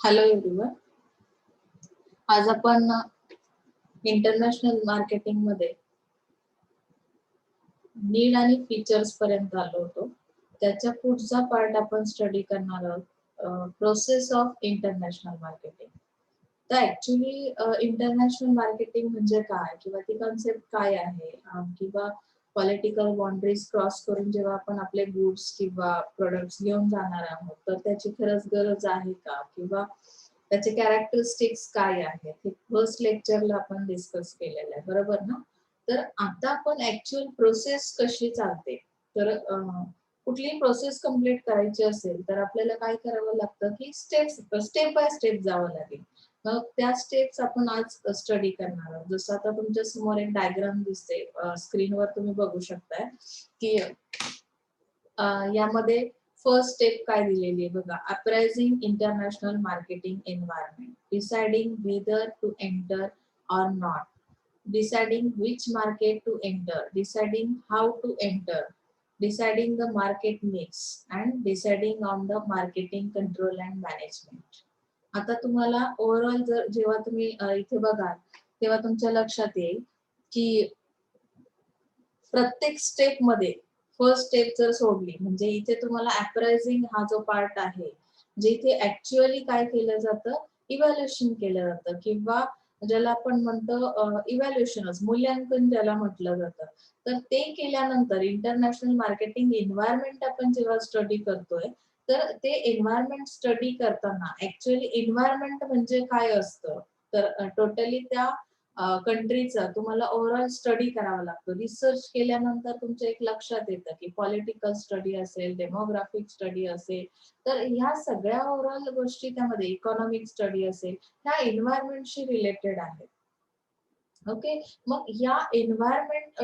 Hello everyone. आज आपण international marketing मध्ये नीड आणि फीचर्स पर्यंत आलो होतो. त्याच्या पुढचा पार्ट आपण स्टडी करणार आहोत, प्रोसेस ऑफ इंटरनॅशनल मार्केटिंग. तर ऍक्च्युली इंटरनॅशनल मार्केटिंग म्हणजे काय किंवा ती कन्सेप्ट काय आहे, किंवा पॉलिटिकल बाउंड्रीज क्रॉस करून जेव्हा आपण आपले गुड्स किंवा प्रोडक्ट्स घेऊन जाणार आहोत तर त्याची खरंच गरज आहे का, किंवा त्याचे कॅरेक्टरिस्टिक्स काय आहेत हे फर्स्ट लेक्चरला आपण डिस्कस केलेलं आहे, बरोबर ना. तर आता आपण ऍक्च्युअल प्रोसेस कशी चालते, तर कुठलीही प्रोसेस कम्प्लीट करायची असेल तर आपल्याला काय करावं लागतं की स्टेप बाय स्टेप जावं लागेल. मग त्या स्टेप्स आपण आज स्टडी करणार आहोत. जसं आता तुमच्या समोर एक डायग्राम दिसते, स्क्रीनवर तुम्ही बघू शकताय की यामध्ये फर्स्ट स्टेप काय दिलेली आहे बघा. Appraising international marketing environment, deciding whether to enter or not, deciding which market to enter, deciding how to enter, deciding the market mix, and deciding on the marketing control and management. आता तुम्हाला overall जर जेव्हा तुम्ही इथे बघाल तेव्हा तुमच्या लक्षात येईल की प्रत्येक स्टेप मध्ये फर्स्ट स्टेप जर सोडली म्हणजे इथे तुम्हाला अप्रायझिंग हा जो पार्ट आहे, जे इथे ऍक्च्युअली काय केलं जातं, इव्हॅल्युएशन केलं जातं, किंवा ज्याला आपण म्हणतो इव्हॅल्युएशनच, मूल्यांकन ज्याला म्हटलं जातं. तर ते केल्यानंतर इंटरनॅशनल मार्केटिंग एन्व्हायरमेंट आपण जेव्हा स्टडी करतोय तर ते एन्व्हायरमेंट स्टडी करताना ऍक्च्युअली एन्व्हायरमेंट म्हणजे काय असतं, तर टोटली त्या कंट्रीचा तुम्हाला ओव्हरऑल स्टडी करावा लागतो. रिसर्च केल्यानंतर तुमच्या एक लक्षात येतं की पॉलिटिकल स्टडी असेल, डेमोग्राफिक स्टडी असेल, तर ह्या सगळ्या ओव्हरऑल गोष्टी त्यामध्ये इकॉनॉमिक स्टडी असेल, ह्या एन्व्हायरमेंटशी रिलेटेड आहेत. ओके. मग या एन्वायरमेंट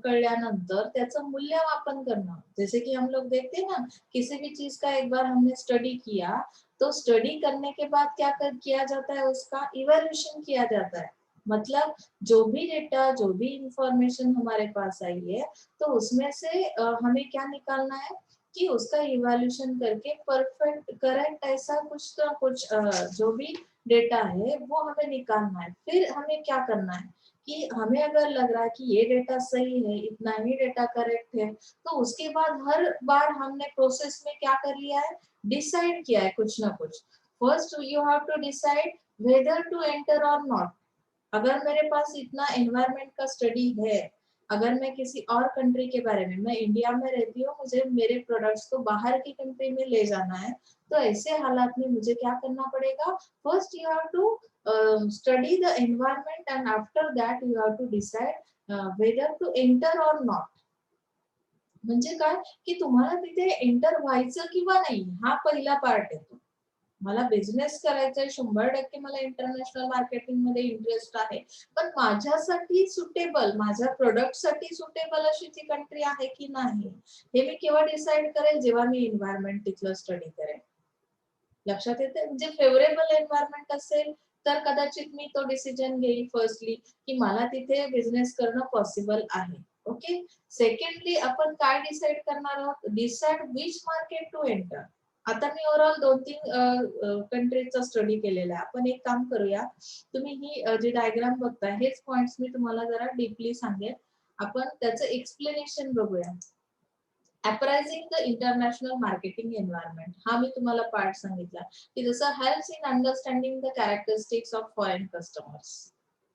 कळल्यानंतर त्याचं मूल्यमापन करणं, जैसे कि हम लोग देखते हैं ना, किसी भी चीज का एक बार हमने स्टडी किया तो स्टडी करने के बाद किया जाता है, उसका इवैल्यूएशन किया जाता है. मतलब जो भी डेटा, जो भी इंफॉर्मेशन हमारे पास आई है तो उसमें से हमें क्या निकालना है कि उसका इवैल्यूएशन करके परफेक्ट करेक्ट ऐसा कुछ ना कुछ जो भी डेटा है वो हमें निकालना है. फिर हमें क्या करना है कि हमें अगर लग रहा है कि ये डेटा सही है, इतना ही डेटा करेक्ट है, तो उसके बाद हर बार हमने प्रोसेस में क्या कर लिया है, डिसाइड किया है कुछ ना कुछ. First you have to decide whether to enter or not. अगर मेरे पास इतना एनवायरमेंट का स्टडी है, अगर मैं किसी और कंट्री के बारे में, मैं इंडिया में रहती हूँ, मुझे मेरे प्रोडक्ट्स को बाहर की कंट्री में ले जाना है, तो ऐसे हालात में मुझे क्या करना पड़ेगा, first you have to study the environment and after that you have to decide whether to enter or not. म्हणजे काय की तुम्हाला तिथे एंटर व्हायचं किंवा नाही हा पहिला पार्ट येतो. मला बिझनेस करायचा आहे, 100% मला इंटरनॅशनल मार्केटिंग मध्ये इंटरेस्ट आहे, पण माझ्यासाठी सुटेबल, माझ्या प्रोडक्टसाठी सुटेबल अशी ती कंट्री आहे की नाही, हे मी केव्हा डिसाइड करेल, जेव्हा मी एन्व्हायरमेंट तिथलं स्टडी करेन. लक्षात येते. म्हणजे फेवरेबल एन्व्हायरमेंट असेल तर कदाचित मी तो डिसिजन घेईल फर्स्टली की मला तिथे बिझनेस करणं पॉसिबल आहे. ओके. सेकंडली आपण काय डिसाइड करणार आहोत, decide which market to enter. आता मी ओव्हरऑल 2-3 कंट्रीजचा स्टडी केलेला आहे. आपण एक काम करूया, तुम्ही ही जी डायग्राम बघताय हेच पॉइंट्स मी तुम्हाला जरा डीपली सांगेन. आपण त्याचं एक्सप्लेनेशन बघूया. अप्रायझिंग द इंटरनॅशनल मार्केटिंग एन्व्हायरमेंट हा मी तुम्हाला पार्ट सांगितला की जसं helps in understanding the characteristics of foreign customers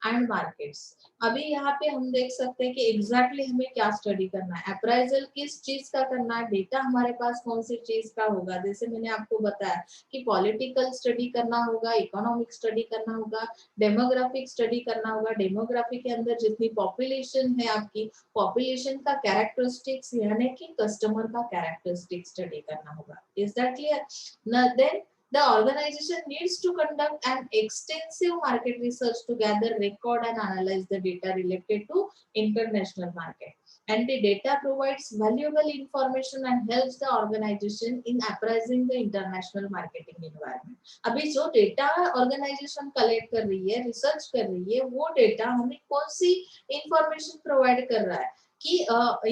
and markets. अभी यहाँ पे हम देख सकते हैं कि एग्जैक्टली हमें क्या स्टडी करना है, अप्राइजल किस चीज का करना है, डेटा हमारे पास कौन सी चीज का होगा. जैसे मैंने आपको बताया कि पॉलिटिकल स्टडी करना होगा, इकोनॉमिक स्टडी करना होगा, डेमोग्राफिक स्टडी करना होगा. डेमोग्राफी के अंदर जितनी पॉपुलेशन है आपकी, पॉपुलेशन का कैरेक्टरिस्टिक्स यानी कि कस्टमर का कैरेक्टरिस्टिक स्टडी करना होगा. Is that clear? Then the organization needs to conduct an extensive market research to gather, record and analyze the data related to international market. And the data provides valuable information and helps the organization in appraising the international marketing environment. अभी जो data organisation collect कर रही है, research कर रही है, वो data हमें कौन सी इंफॉर्मेशन प्रोवाइड कर रहा है कि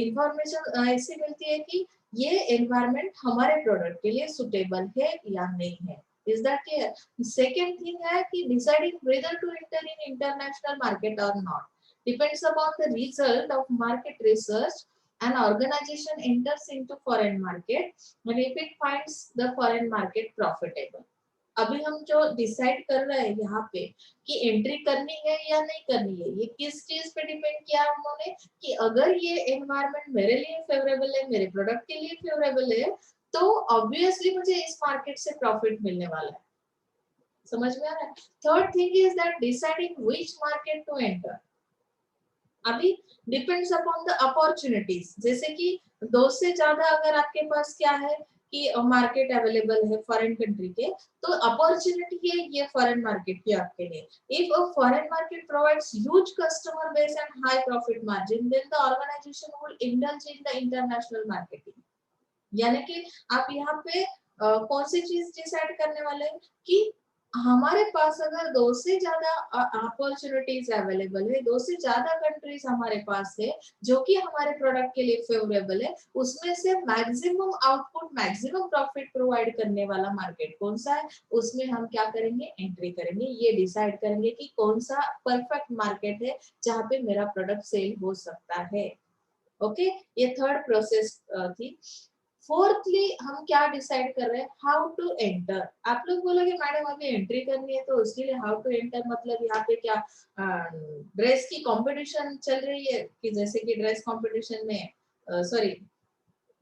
इंफॉर्मेशन ऐसी मिलती है कि ये एनवायरमेंट हमारे प्रोडक्ट के लिए सुटेबल है या नहीं है. Is that clear? Second thing है कि deciding whether to enter in international market or not depends upon the result of market research. An organization enters into foreign market and if it finds the foreign market profitable. अभी हम जो decide कर रहे हैं यहाँ पे कि entry करनी है या नहीं करनी है, ये किस चीज पे डिपेंड किया उन्होंने कि अगर ये एनवायरनमेंट मेरे लिए फेवरेबल है, मेरे प्रोडक्ट के लिए फेवरेबल है, तो ऑब्वियसली मुझे इस मार्केट से प्रॉफिट मिलने वाला है। समझ में आ रहा है? Third thing is that deciding which market to enter अभी डिपेंड्स अपॉन द अपॉर्चुनिटीज। जैसे कि दो से ज्यादा अगर आपके पास क्या है कि मार्केट अवेलेबल है फॉरेन कंट्री के, तो अपॉर्चुनिटी है ये फॉरेन मार्केट की आपके लिए। If a foreign market provides huge customer base and high profit margin, then the organisation will indulge in the international marketing. यानी कि आप यहाँ पे कौन सी चीज डिसाइड करने वाले हैं कि हमारे पास अगर दो से ज्यादा अपॉर्चुनिटीज अवेलेबल है, दो से ज्यादा कंट्रीज हमारे पास है जो कि हमारे प्रोडक्ट के लिए फेवरेबल है, उसमें से maximum output maximum profit provide करने वाला मार्केट कौन सा है, उसमें हम क्या करेंगे, एंट्री करेंगे। ये डिसाइड करेंगे कि कौन सा परफेक्ट मार्केट है जहाँ पे मेरा प्रोडक्ट सेल हो सकता है। ओके, ये थर्ड प्रोसेस थी। फोर्थली हम क्या डिसाइड कर रहे हैं, हाउ टू एंटर। आप लोग बोलोगे मैडम अभी एंट्री करनी है तो उसके लिए हाउ टू एंटर मतलब यहाँ पे क्या ड्रेस की कंपटीशन चल रही है कि जैसे कि ड्रेस कंपटीशन में सॉरी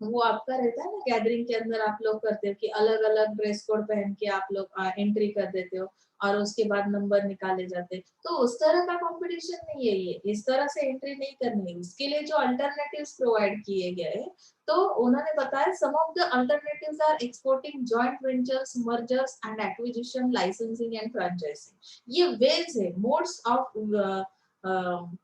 वो आपका रहता है ना गैदरिंग के अंदर आप लोग करते हो कि अलग अलग ड्रेस कोड पहन के आप लोग एंट्री कर देते हो और उसके बाद नंबर निकाले जाते हैं, तो उस तरह का कंपटीशन नहीं है ये, इस तरह से एंट्री नहीं करनी है। इसके लिए जो अल्टरनेटिव्स प्रोवाइड किए गए, तो उन्होंने बताया some of the alternatives are exporting, joint ventures, mergers and acquisition, licensing and franchising. ये वेज है, मोड्स ऑफ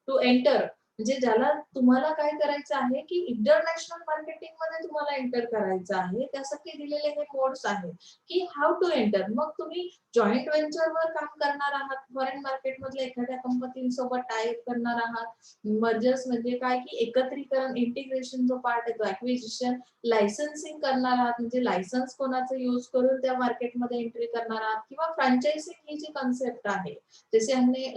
टू एंटर। म्हणजे ज्याला तुम्हाला काय करायचं आहे की इंटरनॅशनल मार्केटिंग मध्ये तुम्हाला एंटर करायचं आहे, त्यासाठी दिलेले हे मोड्स आहेत की हाऊ टू एंटर। मग तुम्ही जॉइंट वेंचर वर काम करणार आहात, फॉरेन मार्केट मधल्या एखाद्या कंपनीसोबत टाय अप करणार आहात, मर्जर्स म्हणजे काय की एकत्रीकरण, इंटिग्रेशन जो पार्ट आहे तो एक्विजिशन, लायसन्सिंग करणार आहात म्हणजे लायसन्स कोणाचं यूज करून त्या मार्केटमध्ये एंट्री करणार आहात, किंवा फ्रँचायझिंग ही जी कॉन्सेप्ट आहे, जैसे हमने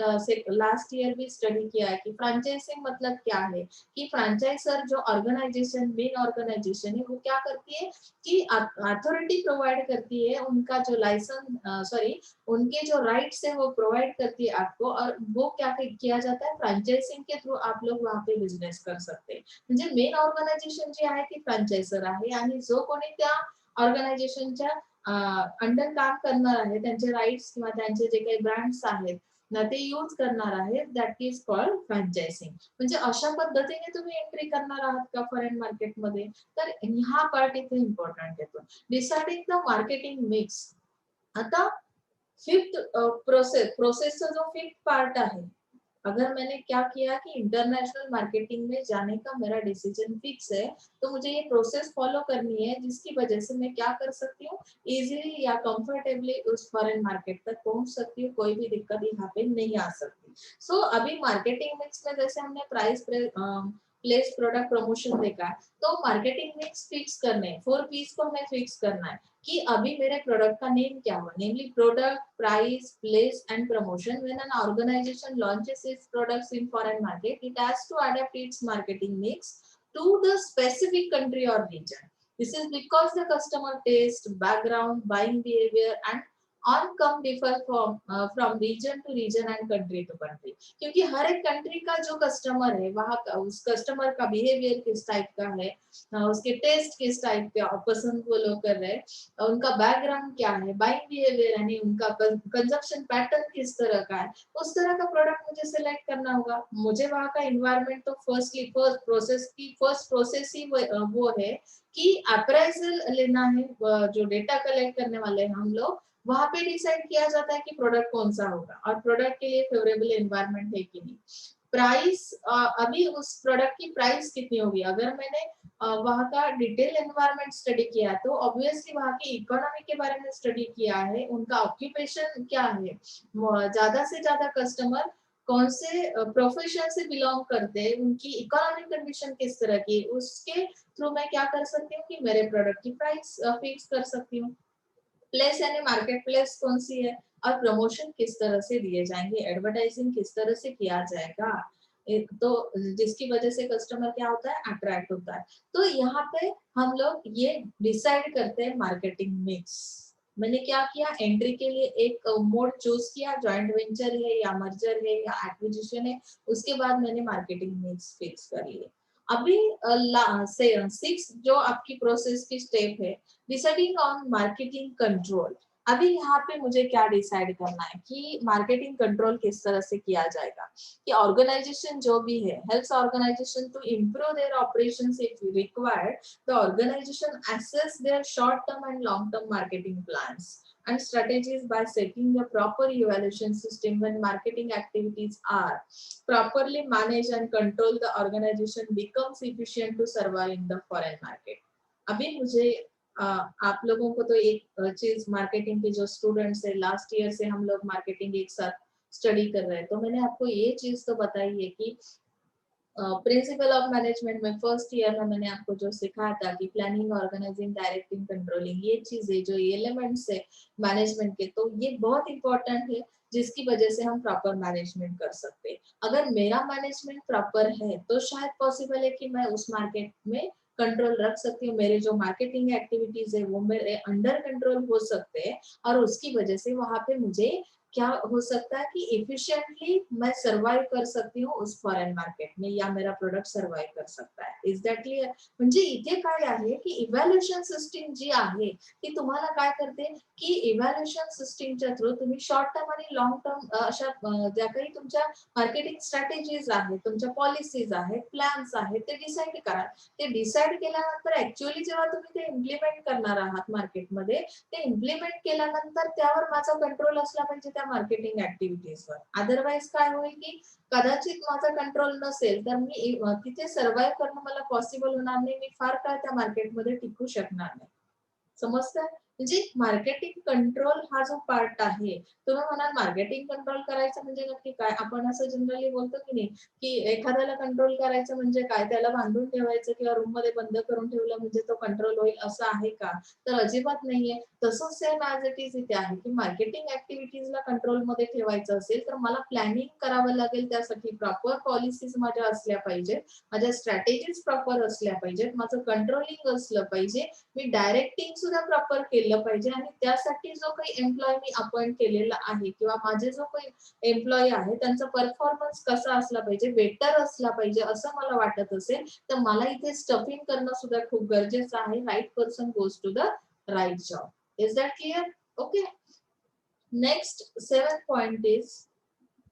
लास्ट ईयर भी स्टडी किया है कि फ्रैंचाइजिंग मतलब क्या है कि फ्रैंचाइजर जो ऑर्गेनाइजेशन मेन ऑर्गेनाइजेशन है वो क्या करती है कि अथॉरिटी प्रोवाइड करती है, उनका जो लाइसेंस सॉरी उनके जो राइट्स है वो प्रोवाइड करती है आपको, और वो क्या किया जाता है फ्रैंचाइजिंग के थ्रू आप लोग वहाँ पे बिझनेस कर सकते हैं। म्हणजे मेन ऑर्गेनायझेशन जे आहे ती फ्रँचायझर आहे आणि जो कोणी त्या ऑर्गनायझेशनच्या अंडर काम करणार आहे, त्यांचे राइट्स किंवा त्यांचे जे काही ब्रँड्स आहेत ना ते यूज करणार आहेत, दॅट इज कॉल्ड फ्रँचायझिंग। म्हणजे अशा पद्धतीने तुम्ही एंट्री करणार आहात का फॉरेन मार्केटमध्ये, तर हा पार्ट इथे इम्पॉर्टंट येतो। Deciding the marketing mix. आता फिफ्थ प्रोसेसचा जो फिफ्थ पार्ट आहे, अगर मैंने क्या किया कि इंटरनेशनल मार्केटिंग में जाने का मेरा डिसीजन फिक्स है, तो मुझे ये प्रोसेस फॉलो करनी है जिसकी वजह से मैं क्या कर सकती हूँ, इजीली या कंफर्टेबली उस फॉरेन मार्केट तक पहुंच सकती हूँ, कोई भी दिक्कत यहाँ पे नहीं आ सकती। सो अभी मार्केटिंग मिक्स में जैसे हमने प्राइस प्लेस प्रोडक्ट प्रमोशन देखा है, तो मार्केटिंग मिक्स फिक्स करने 4 P's को हमें फिक्स करना है कि अभी मेरे प्रोडक्ट का नेम क्या हुआ, namely product, price, place and promotion. When an organization launches its products in foreign market, it has to adopt its marketing mix to the specific country or region. This is because the customer taste, background, buying behavior and on-come differ from region to region and country to country. क्योंकि हर एक country का जो customer है वहाँ का उस customer का behaviour किस टाइप का है, उसके टेस्ट किस टाइप का पसंद वो लोग कर रहे हैं, उनका बैकग्राउंड क्या है, बाइंग बिहेवियर यानी उनका कंजप्शन पैटर्न किस तरह का है, उस तरह का प्रोडक्ट मुझे सिलेक्ट करना होगा। मुझे वहाँ का इन्वायरमेंट तो फर्स्ट प्रोसेस ही वो है कि अप्राइजल लेना है, जो डेटा कलेक्ट करने वाले हैं हम लोग, वहां पे डिसाइड किया जाता है कि प्रोडक्ट कौन सा होगा और प्रोडक्ट के लिए फेवरेबल एनवायरनमेंट है कि नहीं। प्राइस, अभी उस प्रोडक्ट की प्राइस कितनी होगी, अगर मैंने वहाँ का डिटेल एनवायरनमेंट स्टडी किया तो ऑब्वियसली वहाँ की इकोनॉमी के बारे में स्टडी किया है, उनका ऑक्यूपेशन क्या है, ज्यादा से ज्यादा कस्टमर कौन से प्रोफेशन से बिलोंग करते हैं, उनकी इकोनॉमिक कंडीशन किस तरह की, उसके थ्रू मैं क्या कर सकती हूँ कि मेरे प्रोडक्ट की प्राइस फिक्स कर सकती हूँ। प्लेस यानी मार्केट प्लेस कौन सी है, और प्रमोशन किस तरह से दिए जाएंगे, एडवर्टाइजिंग किस तरह से किया जाएगा, एक तो जिसकी वजह से कस्टमर क्या होता है, अट्रैक्ट होता है। तो यहाँ पे हम लोग ये डिसाइड करते हैं मार्केटिंग मिक्स। मैंने क्या किया, एंट्री के लिए एक मोड चूज किया, जॉइंट वेंचर है या मर्जर है या एक्विजिशन है, उसके बाद मैंने मार्केटिंग मिक्स फिक्स कर लिए। अभी सिक्स जो आपकी प्रोसेस की स्टेप है, डिसाइडिंग ऑन मार्केटिंग कंट्रोल। अभी यहाँ पे मुझे क्या डिसाइड करना है कि मार्केटिंग कंट्रोल किस तरह से किया जाएगा, कि ऑर्गेनाइजेशन जो भी है, helps organisation to improve their operations if required, the organisation assess their short term and long term marketing plans and strategies by setting a proper evaluation system. When marketing activities are properly managed and controlled, the organization becomes efficient to survive in the foreign market. अभी मुझे आप लोगों को तो एक चीज, marketing के जो स्टूडेंट्स है, लास्ट ईयर से हम लोग मार्केटिंग एक साथ स्टडी कर रहे हैं, तो मैंने आपको ये चीज तो बताई है कि प्रिंसिपल ऑफ मैनेजमेंट में फर्स्ट ईयर में मैंने आपको जो सिखाया था कि प्लानिंग, ऑर्गेनाइजिंग, डायरेक्टिंग, कंट्रोलिंग, ये चीजें जो एलिमेंट्स है मैनेजमेंट के, तो ये बहुत इंपॉर्टेंट है, जिसकी वजह से हम प्रॉपर मैनेजमेंट कर सकते हैं। अगर मेरा मैनेजमेंट प्रॉपर है तो शायद पॉसिबल है कि मैं उस मार्केट में कंट्रोल रख सकती हूँ, मेरे जो मार्केटिंग एक्टिविटीज है वो मेरे अंडर कंट्रोल हो सकते हैं, और उसकी वजह से वहां पे मुझे क्या हो सकता है कि इफिशिएंटली मैं सर्वाइव कर सकती हूँ उस फॉरेन मार्केट में, या मेरा प्रोडक्ट सर्वाइव कर सकता है। Is that clear? म्हणजे इथे काय आहे की इव्हॅल्युएशन सिस्टीम जी आहे ती तुम्हाला काय करते की इव्हॅल्युएशन सिस्टीमच्या थ्रू तुम्ही शॉर्ट टर्म आणि लॉंग टर्म अशा ज्या काही तुमच्या मार्केटिंग स्ट्रॅटेजीज आहेत, तुमच्या पॉलिसीज आहेत, प्लॅन्स आहेत, ते डिसाईड करा। ते डिसाईड केल्यानंतर ऍक्च्युअली जेव्हा तुम्ही ते इम्प्लिमेंट करणार आहात मार्केटमध्ये, ते इम्प्लिमेंट केल्यानंतर त्यावर माझा कंट्रोल असला पाहिजे त्या मार्केटिंग ऍक्टिव्हिटीजवर। अदरवाईज काय होईल की कदाचित माझा कंट्रोल नसेल तर मी तिथे सर्व्हाइव्ह करणं मला पॉसिबल होणार नाही, मी फार काळ त्या मार्केटमध्ये टिकू शकणार नाही। समजतंय? म्हणजे मार्केटिंग कंट्रोल हा जो पार्ट आहे, तुम्ही म्हणाल मार्केटिंग कंट्रोल करायचं म्हणजे नक्की काय? आपण असं जनरली बोलतो की नाही, की एखाद्याला कंट्रोल करायचं म्हणजे काय? त्याला बांधून ठेवायचं किंवा रूममध्ये बंद करून ठेवलं म्हणजे तो कंट्रोल होईल, असं आहे का? तर अजिबात नाहीये। तसंच सेम ॲज इट इज इथे आहे, की मार्केटिंग ॲक्टिव्हिटीजला कंट्रोलमध्ये ठेवायचं असेल, तर मला प्लॅनिंग करावं लागेल, त्यासाठी प्रॉपर पॉलिसीज माझ्या असल्या पाहिजेत, माझ्या स्ट्रॅटेजीज प्रॉपर असल्या पाहिजेत, माझं कंट्रोलिंग असलं पाहिजे, मी डायरेक्टिंग सुद्धा प्रॉपर केलं पाहिजे, आणि त्यासाठी जो काही एम्प्लॉय मी अपॉइंट केलेला आहे किंवा माझे जो काही एम्प्लॉय आहे त्यांचा परफॉर्मन्स कसा असला पाहिजे, बेटर असला पाहिजे असं मला वाटत असेल, तर मला इथे स्टफिंग करणं सुद्धा खूप गरजेचं आहे। Right person goes to the right job. Is that clear? Okay, next 7th point is,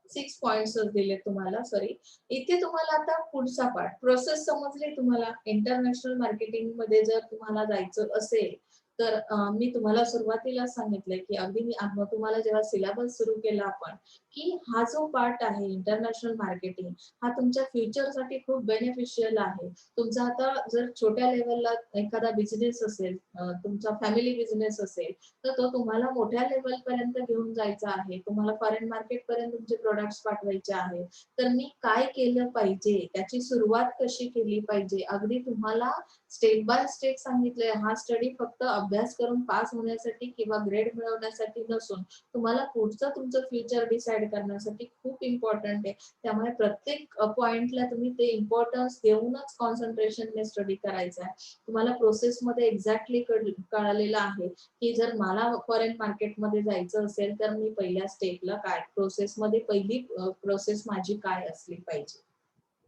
6 points दिले तुम्हाला, सॉरी। इथे तुम्हाला आता पुढचा पार्ट, प्रोसेस समजली तुम्हाला। इंटरनॅशनल मार्केटिंग मध्ये जर तुम्हाला जायचं असेल तर मी तुम्हाला सुरुवातीला सांगितलंय की अगदी मी तुम्हाला जेव्हा सिलेबस सुरू केला आपण, की हा जो पार्ट आहे इंटरनॅशनल मार्केटिंग, हा तुमच्या फ्युचरसाठी खूप बेनिफिशियल आहे। तुमचा आता जर छोट्या लेवलला एखादा बिझनेस असेल, तुमचा फॅमिली बिझनेस असेल, तर तो तुम्हाला मोठ्या लेवल पर्यंत घेऊन जायचा आहे, तुम्हाला फॉरेन मार्केट पर्यंत तुमचे प्रोडक्ट्स पाठवायचे आहेत, तर मी काय केलं पाहिजे, त्याची सुरुवात कशी केली पाहिजे, अगदी तुम्हाला स्टेप बाय स्टेप सांगितलंय। हा स्टडी फक्त अभ्यास करून पास होण्यासाठी किंवा ग्रेड मिळवण्यासाठी नसून तुम्हाला पुढचं तुमचं फ्युचर डिसाइड करण्यासाठी खूप इम्पॉर्टंट आहे। त्यामुळे प्रत्येक पॉइंटला तुम्ही ते इम्पॉर्टन्स देऊनच कॉन्सन्ट्रेशनने स्टडी करायचं आहे। तुम्हाला प्रोसेसमध्ये एक्झॅक्टली कळालेलं आहे की जर मला फॉरेन मार्केटमध्ये जायचं असेल तर मी पहिल्या स्टेपला काय, प्रोसेसमध्ये पहिली प्रोसेस माझी काय असली पाहिजे।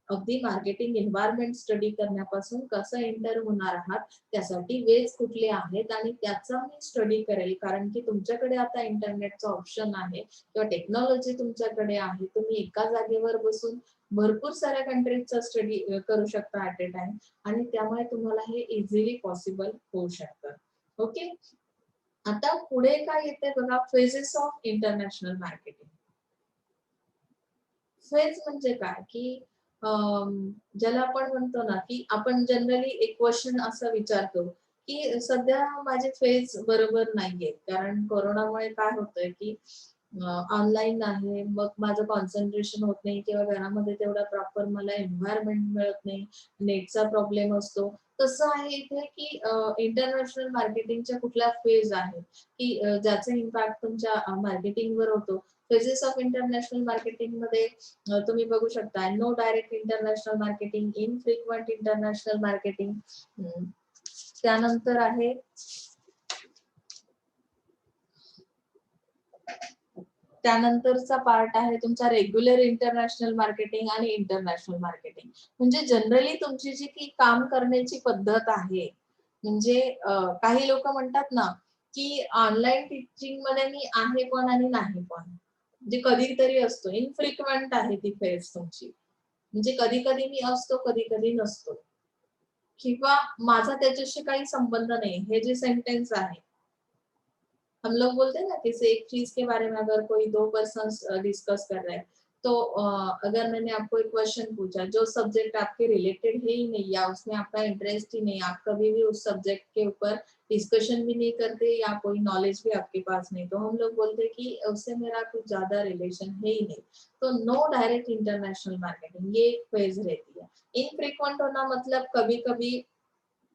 अगदी मार्केटिंग एन्व्हायरमेंट स्टडी करण्यापासून कसं एंटर होणार आहात, त्यासाठी वेज कुठले आहेत आणि त्याचा मी स्टडी करेल, कारण की तुमच्याकडे आता इंटरनेटचा ऑप्शन आहे किंवा टेक्नॉलॉजी तुमच्याकडे आहे, तुम्ही एका जागेवर बसून भरपूर साऱ्या कंट्रीजचा स्टडी करू शकता ऍट ए टाइम, आणि त्यामुळे तुम्हाला हे इझिली पॉसिबल होऊ शकतं। ओके, आता पुढे काय येते बघा, phases of international marketing. Phase म्हणजे काय की ज्याला आपण म्हणतो ना की आपण जनरली एक क्वेश्चन असा विचारतो की सध्या माझे फेज बरोबर नाहीये, कारण कोरोनामुळे काय होतंय की ऑनलाईन आहे, मग माझं कॉन्सन्ट्रेशन होत नाही किंवा घरामध्ये तेवढा प्रॉपर मला एन्व्हायरमेंट मिळत नाही, नेटचा प्रॉब्लेम असतो. तसं आहे इथे की इंटरनॅशनल मार्केटिंगच्या कुठल्या फेज आहे की ज्याचा इम्पॅक्ट तुमच्या मार्केटिंगवर होतो. फेजेस ऑफ इंटरनॅशनल मार्केटिंग मध्ये तुम्ही बघू शकता no direct international marketing, infrequent international marketing. त्यानंतर आहे त्यानंतरचा पार्ट आहे तुमचा रेग्युलर इंटरनॅशनल मार्केटिंग आणि इंटरनॅशनल मार्केटिंग. म्हणजे जनरली तुमची जी की काम करण्याची पद्धत आहे, म्हणजे काही लोक म्हणतात ना की ऑनलाईन टीचिंग मध्ये मी आहे पण आणि नाही पण, म्हणजे कधीतरी असतो, इनफ्रिक्वेंट आहे ती फेज तुमची, म्हणजे कधी कधी मी असतो कधी कधी नसतो, किंवा माझा त्याच्याशी काही संबंध नाही, हे जे सेंटेन्स आहे. हम लोग बोलते हैं ना किसी एक चीज के बारे में अगर कोई दो पर्सन डिस्कस कर रहे हैं, तो अगर मैंने आपको एक क्वेश्चन पूछा जो सब्जेक्ट आपके रिलेटेड है ही नहीं या उसमें आपका इंटरेस्ट ही नहीं, आप कभी भी उस सब्जेक्ट के ऊपर डिस्कशन भी नहीं करते या कोई नॉलेज भी आपके पास नहीं, तो हम लोग बोलते हैं कि उससे मेरा कुछ ज्यादा रिलेशन है ही नहीं। तो नो डायरेक्ट इंटरनेशनल मार्केटिंग ये एक फेज रहती है। इनफ्रीक्वेंट होना मतलब कभी कभी,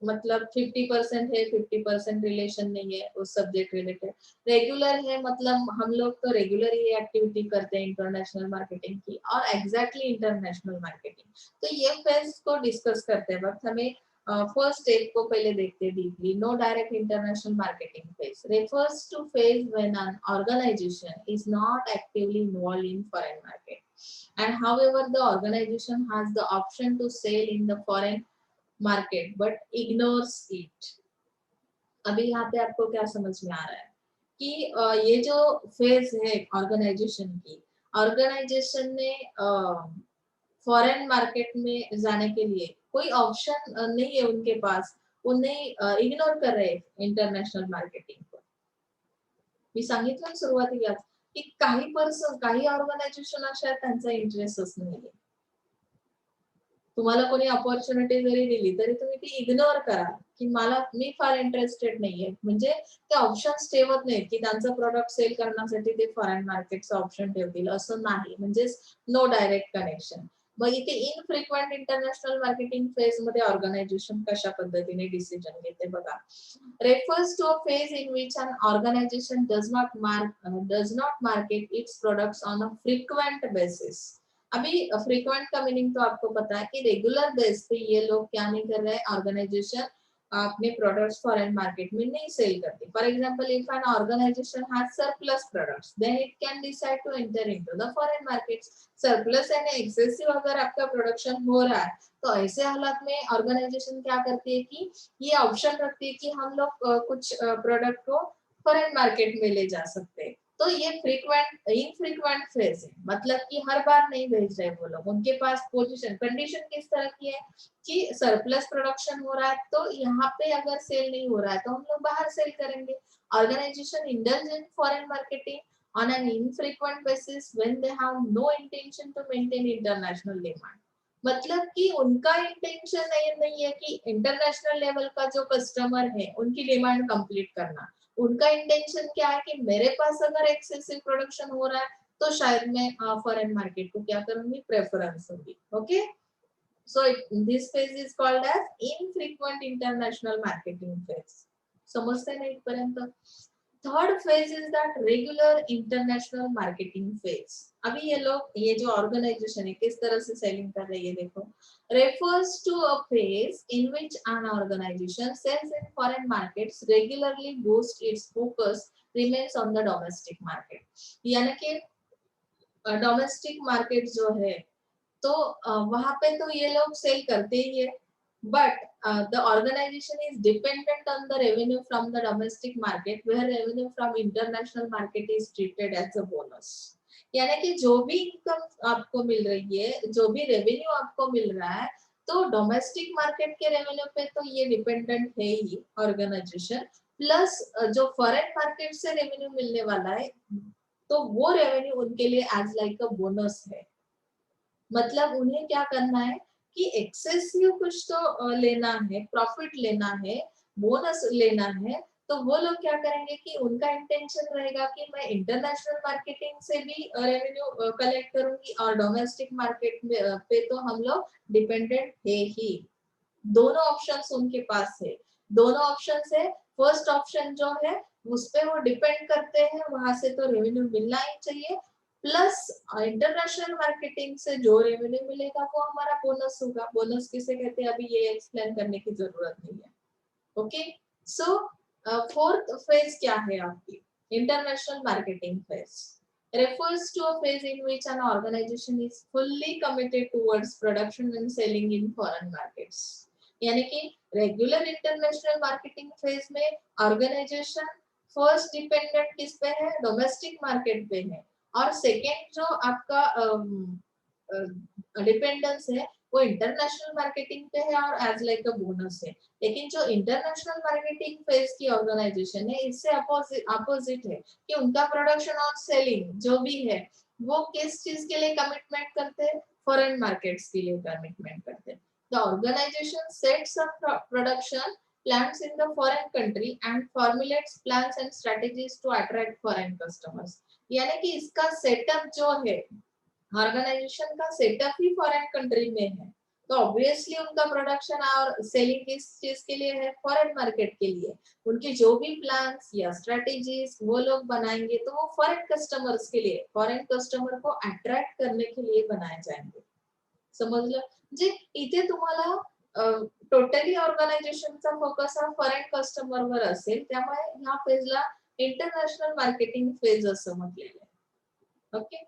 मतलब 50% है 50% रिलेशन नहीं है उस सब्जेक्ट रिलेटेड। रेगुलर है मतलब हम लोग तो रेगुलर ही एक्टिविटी करते हैं इंटरनेशनल मार्केटिंग की, और एग्जैक्टली इंटरनेशनल मार्केटिंग। तो ये फेज को डिस्कस करते वक्त हमें फर्स्ट स्टेप को पहले देखते deeply. No direct international marketing phase refers to phase when an organization is not actively involved in foreign market, and however the organization has the option to sell in the foreign market but ignores it. अभी यहाँ पे आपको क्या समझ में आ रहा है कि ये जो फेज है ऑर्गेनाइजेशन की, ऑर्गेनाइजेशन ने फॉरेन मार्केट में जाने के लिए कोई ऑप्शन नहीं है उनके पास, उन्हें इग्नोर कर रहे इंटरनॅशनल मार्केटिंग को। मी सांगितलं सुरुवातीलाच की काही पर्सन काही ऑर्गनायझेशन अशा आहेत त्यांचा इंटरेस्टच नाहीये, तुम्हाला कोणी अपॉर्च्युनिटी जरी दिली तरी तुम्ही ती इग्नोर करा की मी फार इंटरेस्टेड नाहीये, म्हणजे ते ऑप्शन्स ठेवत नाहीत की त्यांचं प्रोडक्ट सेल करण्यासाठी ते फॉरेन मार्केटचं ऑप्शन ठेवतील असं नाही, म्हणजेच नो डायरेक्ट कनेक्शन। मग इथे इनफ्रिक्वेंट इंटरनॅशनल मार्केटिंग फेज मध्ये ऑर्गनायझेशन कशा पद्धतीने डिसिजन घेते बघा। Refers to a phase in which an organization does not market its products on a frequent basis. अभी फ्रीक्वेंट का मीनिंग तो आपको पता है कि रेगुलर बेस पे ये लोग क्या नहीं कर रहे हैं, ऑर्गेनाइजेशन अपने प्रोडक्ट्स फॉरेन मार्केट में नहीं सेल करती। For example if an organisation has surplus products then it can decide to enter into the foreign markets. Surplus यानी एक्सेसिव अगर आपका प्रोडक्शन हो रहा है तो ऐसे हालात में ऑर्गेनाइजेशन क्या करती है कि ये ऑप्शन रखती है कि हम लोग कुछ प्रोडक्ट को फॉरेन मार्केट में ले जा सकते हैं। तो ये फ्रीक्वेंट इनफ्रीक्वेंट फेज है, मतलब कि हर बार नहीं भेज रहे वो लोग, उनके पास पोजीशन कंडीशन किस तरह की है कि सरप्लस प्रोडक्शन हो रहा है तो यहाँ पे अगर सेल नहीं हो रहा है तो हम लोग बाहर सेल करेंगे। Organisation indulge in foreign marketing on an infrequent basis when they have no intention to maintain international demand। मतलब कि उनका इंटेंशन ये नहीं है कि इंटरनेशनल लेवल का जो कस्टमर है उनकी डिमांड कंप्लीट करना, उनका इंटेंशन क्या है कि मेरे पास अगर एक्सेसिव प्रोडक्शन हो रहा है तो शायद मैं फॉरेन मार्केट को क्या करूंगी, प्रेफरेंस दूंगी। Okay, so this phase is called as infrequent international marketing phase. समजते ना इथपर्यंत? Third phase is that regular international marketing phase. अभी ये लोग ये जो ऑर्गेनाइजेशन है किस तरह से सेलिंग कर रही है देखो। refers to a phase in which an organization sells in foreign markets regularly boosts its focus remains on the domestic market। यानी कि डोमेस्टिक मार्केट जो है तो वहां पे तो ये लोग सेल करते ही है, but the organization is dependent on the revenue from the domestic market where revenue from international market is treated as a bonus। यानी कि जो भी इनकम आपको मिल रही है, जो भी रेवेन्यू आपको मिल रहा है, तो डोमेस्टिक मार्केट के रेवेन्यू पे तो ये डिपेंडेंट है ही ऑर्गेनाइजेशन, प्लस जो फॉरेन मार्केट से रेवेन्यू मिलने वाला है तो वो रेवेन्यू उनके लिए एज लाइक अ बोनस है। मतलब उन्हें क्या करना है कि एक्सेसिव कुछ तो लेना है, प्रॉफिट लेना है, बोनस लेना है, तो वो लोग क्या करेंगे कि उनका इंटेंशन रहेगा कि मैं इंटरनेशनल मार्केटिंग से भी रेवेन्यू कलेक्ट करूंगी और डोमेस्टिक मार्केट में पे तो हम लोग डिपेंडेंट है ही। दोनों ऑप्शंस उनके पास है, दोनों ऑप्शन है। फर्स्ट ऑप्शन जो है उस पे वो डिपेंड करते हैं, वहां से तो रेवेन्यू मिलना ही चाहिए, प्लस इंटरनेशनल मार्केटिंग से जो रेवेन्यू मिलेगा वो हमारा बोनस होगा। बोनस किसे कहते हैं अभी ये एक्सप्लेन करने की जरूरत नहीं है। ओके, सो फोर्थ फेज क्या है आपकी, international marketing phase refers to a phase in which an organization is fully committed towards production and selling in foreign markets। यानी कि रेगुलर इंटरनेशनल मार्केटिंग फेज में ऑर्गेनाइजेशन फर्स्ट डिपेंडेंट किस पे है, domestic market पे है, और सेकेंड जो आपका डिपेंडेंस है वो इंटरनेशनल मार्केटिंग पे है और एज लाइक अ बोनस है। लेकिन जो इंटरनेशनल मार्केटिंग फेज की ऑर्गेनाइजेशन है इससे अपोजिट है कि उनका प्रोडक्शन और सेलिंग जो भी है वो किस चीज के लिए कमिटमेंट करते हैं, फॉरेन मार्केट्स के लिए कमिटमेंट करते हैं। The organisation sets up production plans in the foreign country and formulates plans and strategies to attract foreign customers। यानी कि इसका सेटअप जो है, ऑर्गेनाइजेशन का सेटअप ही फॉरेन कंट्री में है, तो ऑब्वियसली उनका प्रोडक्शन और सेलिंग किस चीज के लिए है, फॉरेन मार्केट के लिए। उनकी जो भी प्लान्स या स्ट्रेटेजीज वो लोग बनाएंगे तो वो फॉरेन कस्टमर्स के लिए, फॉरेन कस्टमर को अट्रॅक्ट करने के लिए बनाए जाएंगे। समजलं? म्हणजे इथे तुम्हाला टोटली ऑर्गनायझेशनचा फोकस हा फॉरेन कस्टमरवर असेल, त्यामुळे ह्या फेजला इंटरनॅशनल मार्केटिंग फेज असं म्हटलेलं आहे। ओके,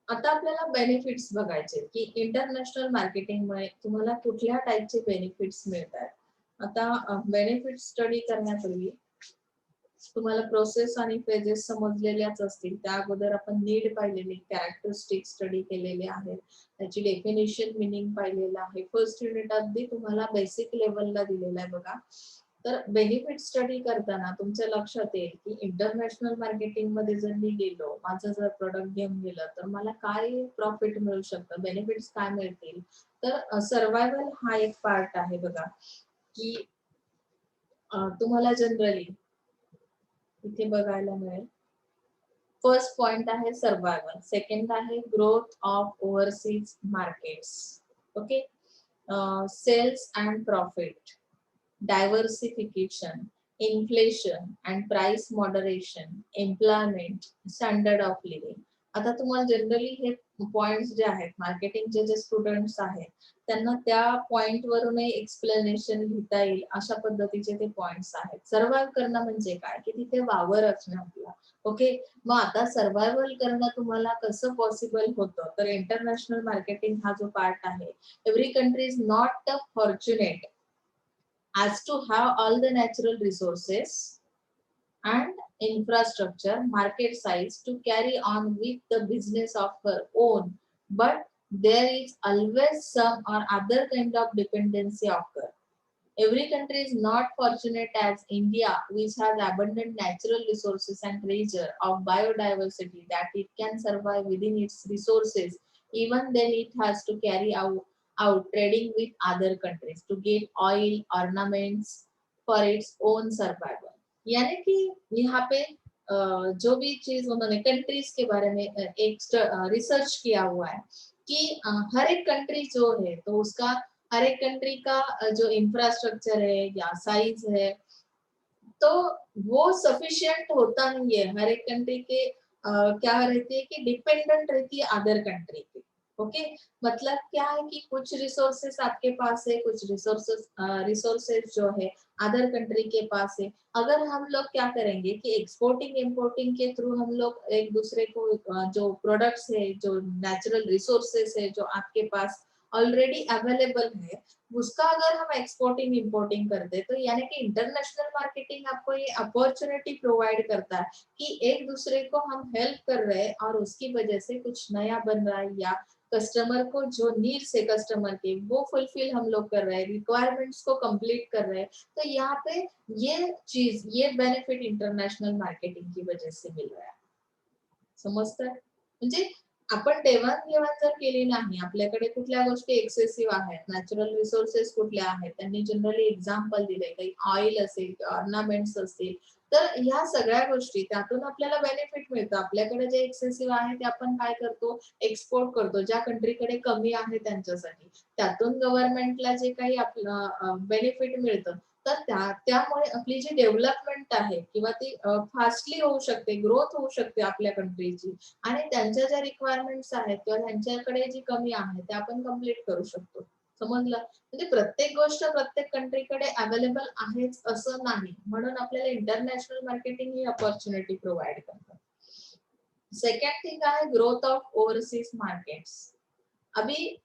आता आपल्याला बेनिफिट्स बघायचे की इंटरनॅशनल मार्केटिंगमुळे तुम्हाला कुठल्या टाईपचे बेनिफिट्स मिळतात। आता बेनिफिट स्टडी करण्यापूर्वी तुम्हाला प्रोसेस आणि फेजेस समजलेल्याच असतील, त्या अगोदर आपण नीड पाहिलेली, कॅरेक्टरिस्टिक स्टडी केलेले आहेत, त्याची डेफिनेशन मिनिंग पाहिलेलं आहे। फर्स्ट युनिट अगदी तुम्हाला बेसिक लेवलला दिलेला आहे बघा। तर बेनिफिट स्टडी करताना तुमच्या लक्षात येईल की इंटरनॅशनल मार्केटिंग मध्ये जर मी गेलो, माझं जर प्रोडक्ट घेऊन गेलं तर मला काय प्रॉफिट मिळू शकतं, बेनिफिट्स काय मिळतील। तर सर्वायवल हा एक पार्ट आहे बघा, की तुम्हाला जनरली इथे बघायला मिळेल। फर्स्ट पॉइंट आहे सर्वायवल, सेकंड आहे growth of overseas markets, okay, sales and profit, diversification, inflation and price moderation, employment, standard of living। आता तुम्हाला जनरली हे पॉइंट्स जे आहेत, मार्केटिंगचे जे स्टुडंट्स आहेत त्यांना त्या पॉइंट वरूनही एक्सप्लेनेशन लिहिता येईल अशा पद्धतीचे ते पॉइंट्स आहेत। सर्वाइव्ह करणं म्हणजे काय की तिथे वावर असणं आपला। ओके, मग आता सर्वायवल करणं तुम्हाला कसं पॉसिबल होतं, तर इंटरनॅशनल मार्केटिंग हा जो पार्ट आहे, every country is not fortunate as to have all the natural resources and infrastructure, market size to carry on with the business of her own, but there is always some or other kind of dependency occur। Every country is not fortunate as India, which has abundant natural resources and treasure of biodiversity that it can survive within its resources। Even then, it has to carry out trading with other countries to get oil, ornaments for its own survival। यानी कि यहाँ पे जो भी चीज उन्होंने countries के बारे में एक रिसर्च किया हुआ है कि हर एक कंट्री जो है तो उसका हर एक कंट्री का जो इंफ्रास्ट्रक्चर है या साइज है तो वो सफिशिएंट होता नहीं है। हर एक कंट्री के क्या रहती है कि डिपेंडेंट रहती है अदर कंट्री पे। ओके, मतलब क्या है कि कुछ रिसोर्सेस आपके पास है, कुछ रिसोर्सेस जो है अदर कंट्री के पास है। अगर हम लोग क्या करेंगे कि एक्सपोर्टिंग इंपोर्टिंग के थ्रू हम लोग एक दूसरे को जो प्रोडक्ट्स है, जो नेचुरल रिसोर्सेस है जो आपके पास ऑलरेडी अवेलेबल है, उसका अगर हम एक्सपोर्टिंग इंपोर्टिंग करते तो यानी कि इंटरनेशनल मार्केटिंग आपको ये अपॉर्चुनिटी प्रोवाइड करता है कि एक दूसरे को हम हेल्प कर रहे हैं और उसकी वजह से कुछ नया बन रहा है, या कस्टमर को जो नीड्स है कस्टमर के वो फुलफिल हम लोग कर रहे हैं, रिक्वायरमेंट्स को कंप्लीट कर रहे हैं। तो यहाँ पे ये चीज, ये बेनिफिट इंटरनेशनल मार्केटिंग की वजह से मिल रहा है। समजतंय? म्हणजे आपण देवाणघेवाण जर केली नाही, आपल्याकडे कुठल्या गोष्टी एक्सेसिव्ह आहेत, नॅचरल रिसोर्सेस कुठल्या आहेत, त्यांनी जनरली एक्झाम्पल दिले, काही ऑइल असेल, ऑर्नामेंट्स असतील, तर ह्या सगळ्या गोष्टी त्यातून आपल्याला बेनिफिट मिळतं. आपल्याकडे जे एक्सेसिव्ह आहे ते आपण काय करतो, एक्सपोर्ट करतो, ज्या कंट्रीकडे कमी आहे त्यांच्यासाठी. त्यातून गव्हर्नमेंटला जे काही आपलं बेनिफिट मिळतं, तर त्यामुळे आपली जी डेव्हलपमेंट आहे किंवा ती फास्टली होऊ शकते, ग्रोथ होऊ शकते आपल्या कंट्रीची आणि त्यांच्या ज्या रिक्वायरमेंट्स आहेत किंवा त्यांच्याकडे जी कमी आहे ते आपण कम्प्लीट करू शकतो. समजलं? म्हणजे प्रत्येक गोष्ट प्रत्येक कंट्रीकडे अवेलेबल आहेच असं नाही. म्हणून आपल्याला इंटरनॅशनल मार्केटिंग ही अपॉर्च्युनिटी प्रोव्हाइड करतं. सेकंड थिंग है ग्रोथ ऑफ ओवरसीज मार्केट्स. अभी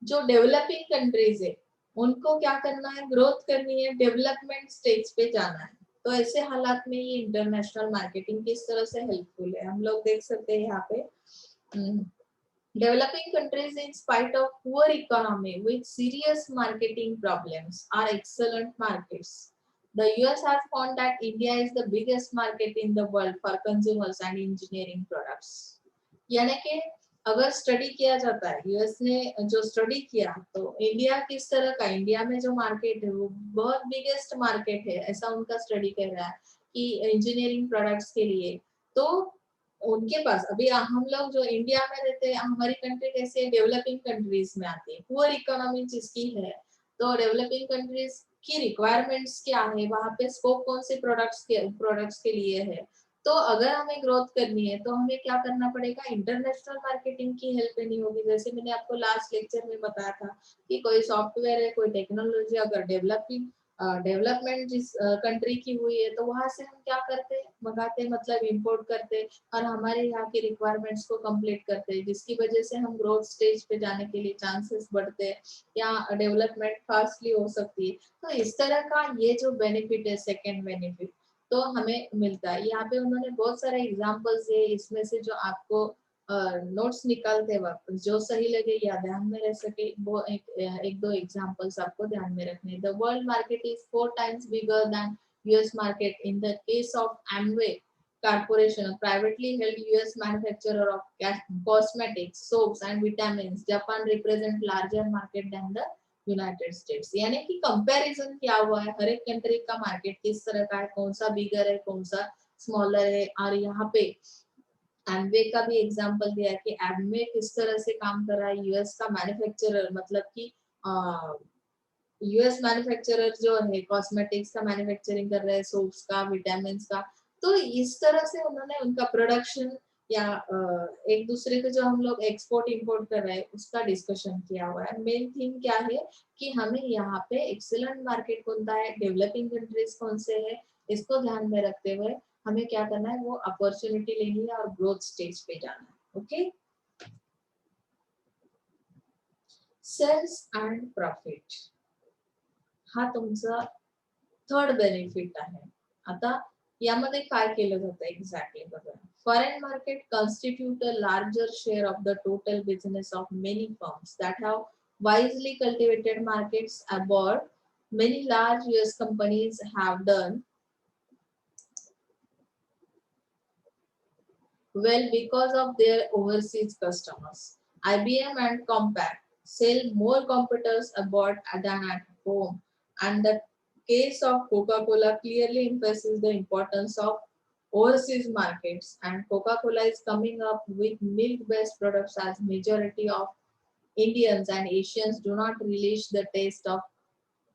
जो डेवलपिंग कंट्रीज है उनको क्या करना है, ग्रोथ करनी है, डेवलपमेंट स्टेज पे जाना है। तो ऐसे हालात में ये इंटरनेशनल मार्केटिंग किस तरह से हेल्पफुल है, हम लोग देख सकते हैं यहाँ पे। Developing countries, in spite of poor economy with serious marketing problems, are excellent markets. The US has found that India is the biggest market in the world for consumers and engineering products. यानी कि अगर study किया जाता है, US ने जो study किया तो इंडिया किस तरह का, इंडिया में जो मार्केट है वो बहुत बिगेस्ट मार्केट है, ऐसा उनका स्टडी कह रहा है कि इंजीनियरिंग प्रोडक्ट्स के लिए। तो उनके पास अभी हम लोग जो इंडिया में रहते हैं, हमारी कंट्री कैसे डेवलपिंग कंट्रीज में आती है, पुअर इकोनॉमी जिसकी है, तो डेवलपिंग कंट्रीज की रिक्वायरमेंट्स क्या है, वहां पे स्कोप कौन से प्रोडक्ट्स के लिए है। तो अगर हमें ग्रोथ करनी है तो हमें क्या करना पड़ेगा, इंटरनेशनल मार्केटिंग की हेल्प लेनी होगी। जैसे मैंने आपको लास्ट लेक्चर में बताया था कि कोई सॉफ्टवेयर है, कोई टेक्नोलॉजी अगर डेवलपमेंट जिस कंट्री की हुई है तो वहां से हम क्या करते हैं, मंगाते मतलब इंपोर्ट करते और हमारे यहाँ की रिक्वायरमेंट्स को कंप्लीट करते हैं, जिसकी वजह से हम ग्रोथ स्टेज पे जाने के लिए चांसेस बढ़ते हैं या डेवलपमेंट फास्टली हो सकती है। तो इस तरह का ये जो बेनिफिट है, सेकेंड बेनिफिट तो हमें मिलता है। यहाँ पे उन्होंने बहुत सारे एग्जाम्पल्स दिए, इसमें से जो आपको नोट्स निकालते वक्त जो सही लगे या ध्यान में रह सके वो एक दो एग्जांपल्स आपको ध्यान में रखने। The world market is 4 times bigger than US market in the case of Amway Corporation, a privately held US manufacturer of cosmetics, soaps and vitamins. Japan represent larger market than the United states. यानी कि comparison किया हुआ है हर एक country का market किस तरह का है, कौन सा बिगर है, कौन सा स्मॉलर है। और यहाँ पे एमवे का भी एग्जांपल दिया है कि एमवे किस तरह से काम कर रहा है, यूएस का मैन्युफैक्चरर मतलब कि यूएस मैन्युफैक्चरर जो है कॉस्मेटिक्स का मैन्युफैक्चरिंग कर रहे हैं, सोप्स का, विटामिन्स का। तो इस तरह से उन्होंने उनका प्रोडक्शन या एक दूसरे को जो हम लोग एक्सपोर्ट इंपोर्ट कर रहे हैं उसका डिस्कशन किया हुआ है। मेन थिंग क्या है कि हमें यहाँ पे एक्सीलेंट मार्केट कौन सा है, डेवलपिंग कंट्रीज कौन से है, इसको ध्यान में रखते हुए हमें क्या करना है, वो अपॉर्चुनिटी लेनी है और ग्रोथ स्टेज पे जाना है। ओके, सेल्स एंड प्रॉफिट हा तुमचा थर्ड बेनिफिट आहे। आता यामध्ये काय केलं जातं एक्झॅक्टली बघा। Foreign market constitute a larger share of the total business of many firms that have wisely cultivated markets abroad. Many large US companies have done well because of their overseas customers. IBM and Compaq sell more computers abroad than at home, and the case of Coca-Cola clearly emphasizes the importance of overseas markets. And Coca-Cola is coming up with milk-based products as majority of Indians and Asians do not relish the taste of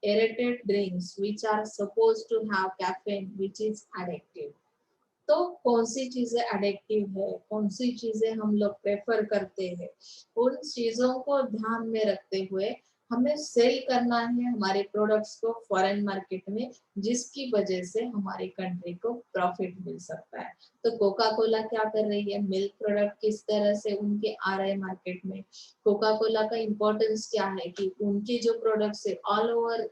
aerated drinks, which are supposed to have caffeine, which is addictive. तो कौन सी चीजें addictive है, कौन सी चीजें हम लोग prefer करते हैं, उन चीजों को ध्यान में रखते हुए हमें सेल करना है हमारे प्रोडक्ट्स को फॉरेन मार्केट में, जिसकी वजह से हमारी कंट्री को प्रॉफिट मिल सकता है। तो कोका कोला क्या कर रही है, मिल्क प्रोडक्ट किस तरह से उनके आ रहे हैं मार्केट में, कोका कोला का इम्पोर्टेंस क्या है कि उनके जो प्रोडक्ट्स है ऑल ओवर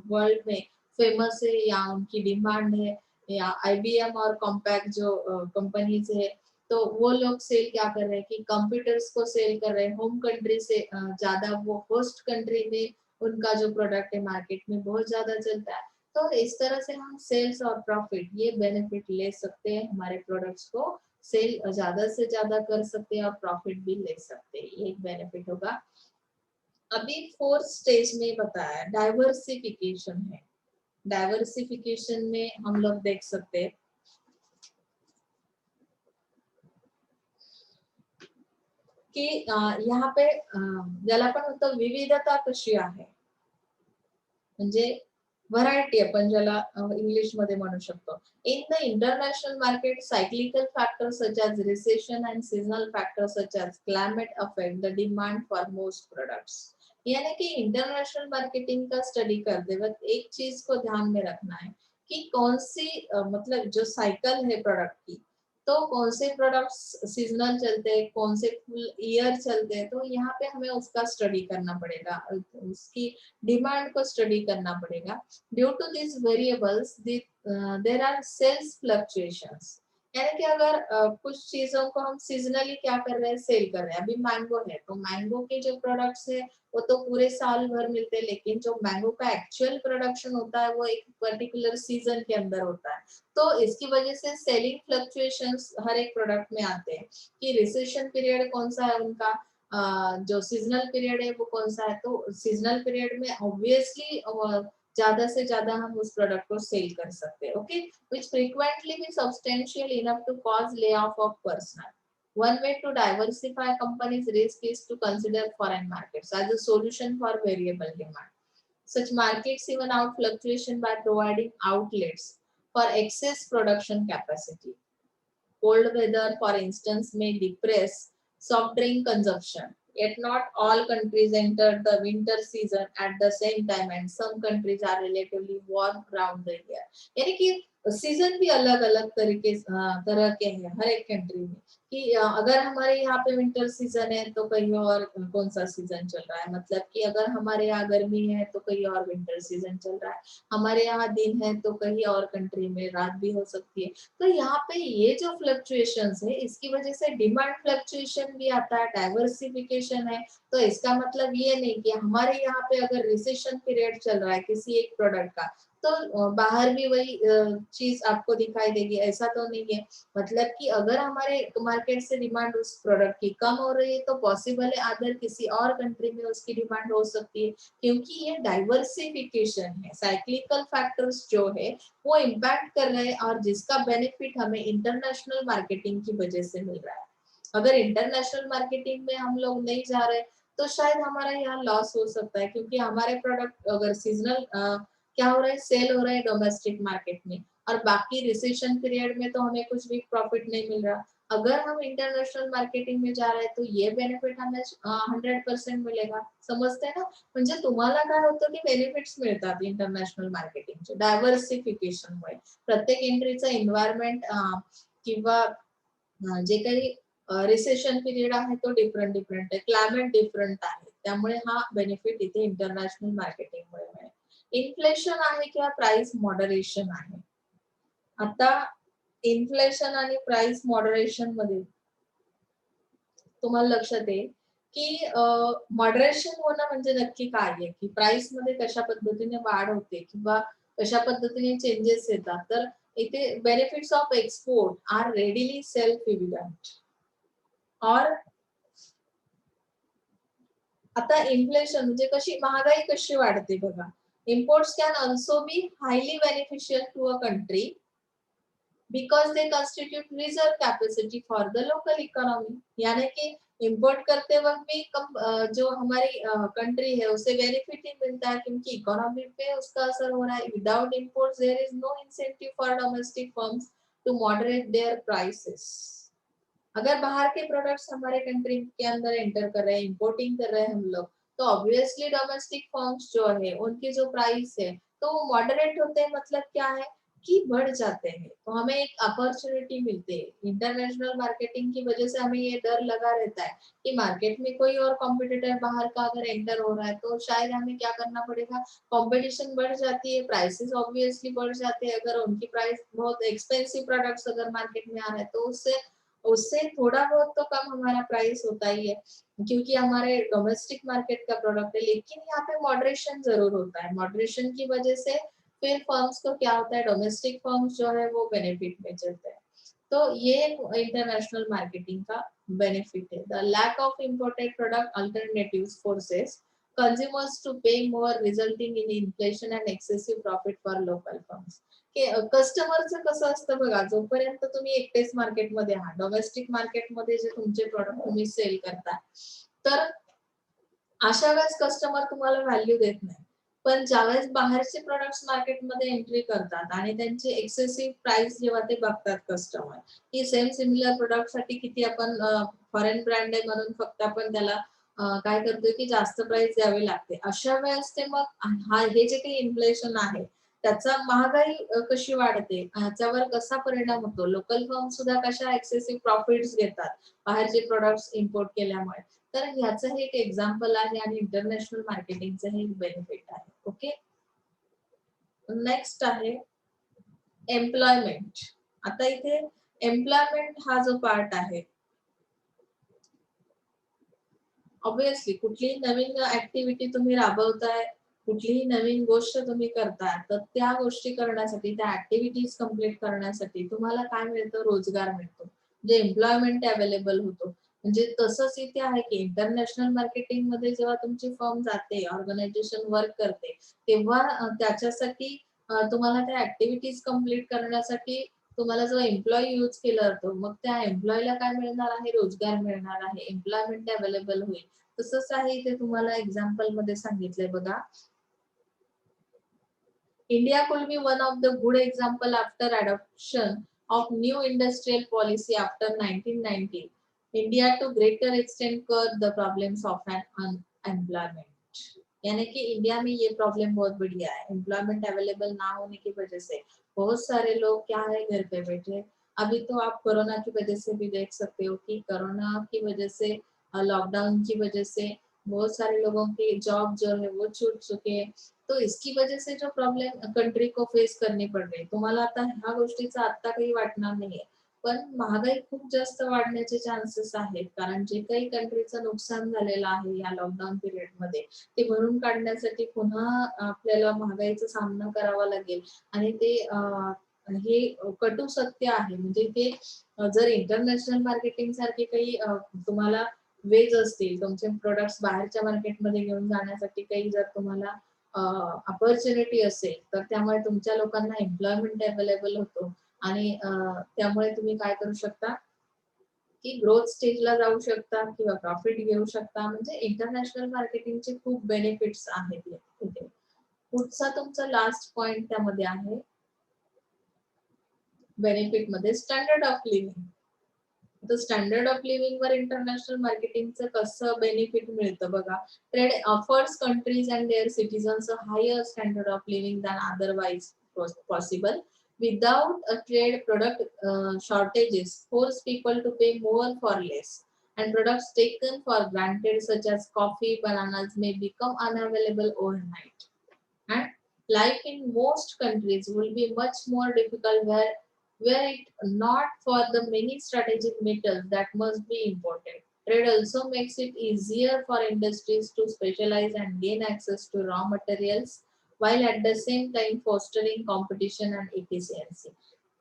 वर्ल्ड में फेमस है या उनकी डिमांड है। या आईबीएम और कॉम्पैक्ट जो कंपनीज है, तो वो लोग सेल क्या कर रहे हैं कि कंप्यूटर्स को सेल कर रहे हैं होम कंट्री से ज्यादा, वो होस्ट कंट्री में उनका जो प्रोडक्ट है मार्केट में बहुत ज्यादा चलता है। तो इस तरह से हम सेल्स और प्रॉफिट ये बेनिफिट ले सकते हैं हमारे प्रोडक्ट्स को सेल ज्यादा से ज्यादा कर सकते हैं और प्रॉफिट भी ले सकते हैं, ये एक बेनिफिट होगा। अभी फोर्थ स्टेज में बताया डाइवर्सिफिकेशन है। डायवर्सिफिकेशन में हम लोग देख सकते हैं की यहाँ पे ज्याला पण होतं विविधता कशी आहे, म्हणजे व्हरायटी आपण ज्याला इंग्लिश मध्ये म्हणू शकतो. In the international market cyclical factors such as recession and seasonal factors such as climate affect the demand for most products. यानी कि इंटरनेशनल मार्केटिंग का स्टडी करते वक्त एक चीज को ध्यान में रखना है कि कौन सी मतलब जो साइकिल है प्रोडक्ट की, तो कौन से प्रोडक्ट्स सीजनल चलते हैं, कौन से फुल ईयर चलते हैं, तो यहाँ पे हमें उसका स्टडी करना पड़ेगा, उसकी डिमांड को स्टडी करना पड़ेगा। Due to this variables there are sales fluctuations. यानी कि अगर कुछ चीजों को हम सीजनली क्या कर रहे हैं, सेल कर रहे हैं। अभी मैंगो है तो मैंगो के जो प्रोडक्ट्स है वो तो पूरे साल भर मिलते हैं, लेकिन जो मैंगो का एक्चुअल प्रोडक्शन होता है वो एक पर्टिकुलर सीजन के अंदर होता है। तो इसकी वजह से सेलिंग फ्लक्चुएशंस हर एक प्रोडक्ट में आते हैं कि रिसेशन पीरियड कौन सा है उनका, जो सीजनल पीरियड है वो कौन सा है। तो सीजनल पीरियड में ऑब्वियसली ज्यादा से ज्यादा हम उस प्रोडक्ट को सेल कर सकते हैं। Okay, which frequently be substantial enough to cause lay off personnel. One way to diversify a company's risk is to consider foreign markets as a solution for variable demand. Such markets even out fluctuation by providing outlets for excess production capacity. Cold weather, for instance, may depress soft drink consumption. Yet not all countries enter the winter season at the same time, and some countries are relatively warm around the year. यानी कि season भी अलग अलग तरह के हैं हर एक country में, कि अगर हमारे यहाँ पे विंटर सीजन है तो कहीं और कौन सा सीजन चल रहा है, मतलब कि अगर हमारे यहाँ गर्मी है तो कहीं और विंटर सीजन चल रहा है, हमारे यहाँ दिन है तो कहीं और कंट्री में रात भी हो सकती है। तो यहाँ पे ये जो फ्लक्चुएशंस है इसकी वजह से डिमांड फ्लक्चुएशन भी आता है, डाइवर्सिफिकेशन है। तो इसका मतलब ये नहीं कि हमारे यहाँ पे अगर रिसेशन पीरियड चल रहा है किसी एक प्रोडक्ट का तो बाहर भी वही चीज आपको दिखाई देगी, ऐसा तो नहीं है। मतलब कि अगर हमारे मार्केट से डिमांड उस प्रोडक्ट की कम हो रही है तो पॉसिबल है अदर किसी और कंट्री में उसकी डिमांड हो सकती है, क्योंकि ये डाइवर्सिफिकेशन है। साइक्लिकल फैक्टर्स जो है वो इम्पैक्ट कर रहे हैं और जिसका बेनिफिट हमें इंटरनेशनल मार्केटिंग की वजह से मिल रहा है। अगर इंटरनेशनल मार्केटिंग में हम लोग नहीं जा रहे तो शायद हमारा यहाँ लॉस हो सकता है, क्योंकि हमारे प्रोडक्ट अगर सीजनल क्या हो रहा है, सेल हो रहा है डोमेस्टिक मार्केट में और बाकी रिसेशन पीरियड में तो हमें कुछ भी प्रॉफिट नहीं मिल रहा। अगर हम इंटरनेशनल मार्केटिंग में जा रहे हैं तो ये बेनिफिट हमें 100% मिलेगा। समजते ना, म्हणजे तुम्हाला काय होतं की बेनिफिट्स मिळतात इंटरनॅशनल मार्केटिंगचे डायव्हर्सिफिकेशनमुळे। प्रत्येक एंट्रीचं एन्व्हायरमेंट किंवा जे काही रिसेशन पिरियड आहे तो डिफरंट डिफरंट आहे, क्लायमेट डिफरंट आहे, त्यामुळे हा बेनिफिट इथे इंटरनॅशनल मार्केटिंगमुळे मिळेल। इन्फ्लेशन आहे किंवा प्राइस मॉडरेशन आहे। आता इन्फ्लेशन आणि प्राइस मॉडरेशन मध्ये तुम्हाला लक्षात येईल की मॉडरेशन होणं म्हणजे नक्की काय आहे, की प्राइस मध्ये कशा पद्धतीने वाढ होते किंवा कशा पद्धतीने चेंजेस येतात। तर इथे benefits of export are readily self evident. और आता इन्फ्लेशन म्हणजे कशी महागाई कशी वाढते बघा। Imports can also be highly beneficial to a country because they constitute reserve capacity for the local economy। यानी कि इंपोर्ट करते वक्त भी जो हमारी कंट्री है उसे बेनिफिट ही मिलता है, क्योंकि इकोनॉमी पे उसका असर हो रहा है। Without imports there is no incentive for domestic firms to moderate their prices. अगर बाहर के प्रोडक्ट्स हमारे कंट्री के अंदर एंटर कर रहे हैं, इंपोर्टिंग कर रहे हैं हम लोग, तो ऑब्वियसली डोमेस्टिक फर्म्स जो है उनकी जो प्राइस है तो वो मॉडरेट होते हैं। मतलब क्या है कि बढ़ जाते हैं, तो हमें एक अपॉर्चुनिटी मिलती है। इंटरनेशनल मार्केटिंग की वजह से हमें ये डर लगा रहता है कि मार्केट में कोई और कॉम्पिटिटर बाहर का अगर एंटर हो रहा है तो शायद हमें क्या करना पड़ेगा, कंपटीशन बढ़ जाती है, प्राइसेस ऑब्वियसली बढ़ जाते हैं। अगर उनकी प्राइस बहुत एक्सपेंसिव प्रोडक्ट्स अगर मार्केट में आ रहे हैं तो उससे उससे थोड़ा बहुत तो कम हमारा प्राइस होता ही है, क्योंकि हमारे डोमेस्टिक मार्केट का प्रोडक्ट है। लेकिन यहाँ पे मॉडरेशन जरूर होता है। मॉडरेशन की वजह से फिर फर्म्स को क्या होता है, डोमेस्टिक फर्म्स जो है वो बेनिफिट में चलते हैं। तो ये इंटरनेशनल मार्केटिंग का बेनिफिट है. The lack of imported product alternatives forces consumers to pay more, resulting in inflation and excessive profit for local firms. कस्टमरचं कसं असतं बघा, जोपर्यंत तुम्ही एकटेच मार्केटमध्ये आहात, डोमेस्टिक मार्केटमध्ये जे तुमचे प्रॉडक्ट तुम्ही सेल करता, तर अशा वेळेस कस्टमर तुम्हाला व्हॅल्यू देत नाही. पण ज्यावेळेस बाहेरचे प्रॉडक्ट्स मार्केटमध्ये एंट्री करतात आणि त्यांची एक्सेसिव्ह प्राइस जेव्हा ते बघतात कस्टमर, की सेम सिमिलर प्रोडक्टसाठी किती आपण फॉरेन ब्रँड आहे म्हणून फक्त आपण त्याला काय करतोय की जास्त प्राइस द्यावी लागते. अशा वेळेस ते मग हे जे काही इन्फ्लेशन आहे, त्याचा महागाई कशी वाढते, ह्याच्यावर कसा परिणाम होतो, लोकल फर्म सुद्धा कशा एक्सेसिव्ह प्रॉफिट्स घेतात बाहेरचे प्रॉडक्ट्स इम्पोर्ट केल्यामुळे. तर ह्याचं हे एक एक्झाम्पल आहे आणि इंटरनॅशनल मार्केटिंगचं हे एक बेनिफिट आहे. ओके, नेक्स्ट आहे एम्प्लॉयमेंट. आता इथे एम्प्लॉयमेंट हा जो पार्ट आहे, ऑब्विसली कुठलीही नवीन ऍक्टिव्हिटी तुम्ही राबवताय, कुठलीही नवीन गोष्ट तुम्ही करताय, तर त्या गोष्टी करण्यासाठी, त्या ऍक्टिव्हिटीज कम्प्लीट करण्यासाठी तुम्हाला काय मिळतं, रोजगार मिळतो, म्हणजे एम्प्लॉयमेंट अवेलेबल होतो. म्हणजे तसंच इथे आहे की इंटरनॅशनल मार्केटिंग मध्ये जेव्हा तुमची फर्म जाते, ऑर्गनायझेशन वर्क करते, तेव्हा त्याच्यासाठी तुम्हाला त्या ऍक्टिव्हिटीज कम्प्लीट करण्यासाठी तुम्हाला जो एम्प्लॉई यूज केला जातो, मग त्या एम्प्लॉईला काय मिळणार आहे, रोजगार मिळणार आहे, एम्प्लॉयमेंट अवेलेबल होईल. तसंच आहे इथे तुम्हाला एक्झाम्पल मध्ये सांगितलंय बघा. India could be one of the good example after adoption of new industrial policy after 1990. India to greater extent curb the problems of an unemployment. यानी कि इंडिया में ये प्रॉब्लम बहुत बढ़िया है, एम्प्लॉयमेंट अवेलेबल ना होने की वजह से बहुत सारे लोग क्या है घर पे बैठे. अभी तो आप कोरोना की वजह से भी देख सकते हो कि कोरोना की वजह से, लॉकडाउन की वजह से बहुत सारे लोगों की जॉब जो है वो छूट चुके हैं. तो इसकी वजह से जो प्रॉब्लेम कंट्री को फेस करनी पड रही, तुम्हाला आता ह्या गोष्टीचं आता काही वाटणार नाहीये, पण महागाई खूप जास्त वाढण्याचे चान्सेस आहेत. कारण जे काही कंट्रीचं नुकसान झालेलं आहे या लॉकडाऊन पिरियड मध्ये, ते भरून काढण्यासाठी पुन्हा आपल्याला महागाईचा सामना करावा लागेल. आणि ते हे कटू सत्य आहे. म्हणजे ते जर इंटरनॅशनल मार्केटिंग सारखे काही तुम्हाला वेज असतील, तुमचे प्रोडक्ट्स बाहेरच्या मार्केटमध्ये घेऊन जाण्यासाठी काही जर तुम्हाला अपॉर्च्युनिटी असेल, तर त्यामुळे तुमच्या लोकांना एम्प्लॉयमेंट अवेलेबल होतो आणि त्यामुळे तुम्ही काय करू शकता की ग्रोथ स्टेजला जाऊ शकता किंवा प्रॉफिट घेऊ शकता. म्हणजे इंटरनॅशनल मार्केटिंगचे खूप बेनिफिट्स आहेत इथे. पुढचा तुमचा लास्ट पॉइंट त्यामध्ये आहे बेनिफिट मध्ये स्टँडर्ड ऑफ लिव्हिंग. तर स्टँडर्ड ऑफ लिव्हिंग वर इंटरनॅशनल मार्केटिंगचं कसं बेनिफिट मिळतं बघा. Trade offers countries and their citizens a higher standard of living than otherwise possible. Without a trade, product shortages force people to pay more for less, and products taken for granted such as coffee, bananas may become unavailable overnight. And life in most countries will be much more difficult were it not for the many strategic metals that must be imported. Trade also makes it easier for industries to specialize and gain access to raw materials while at the same time fostering competition and efficiency.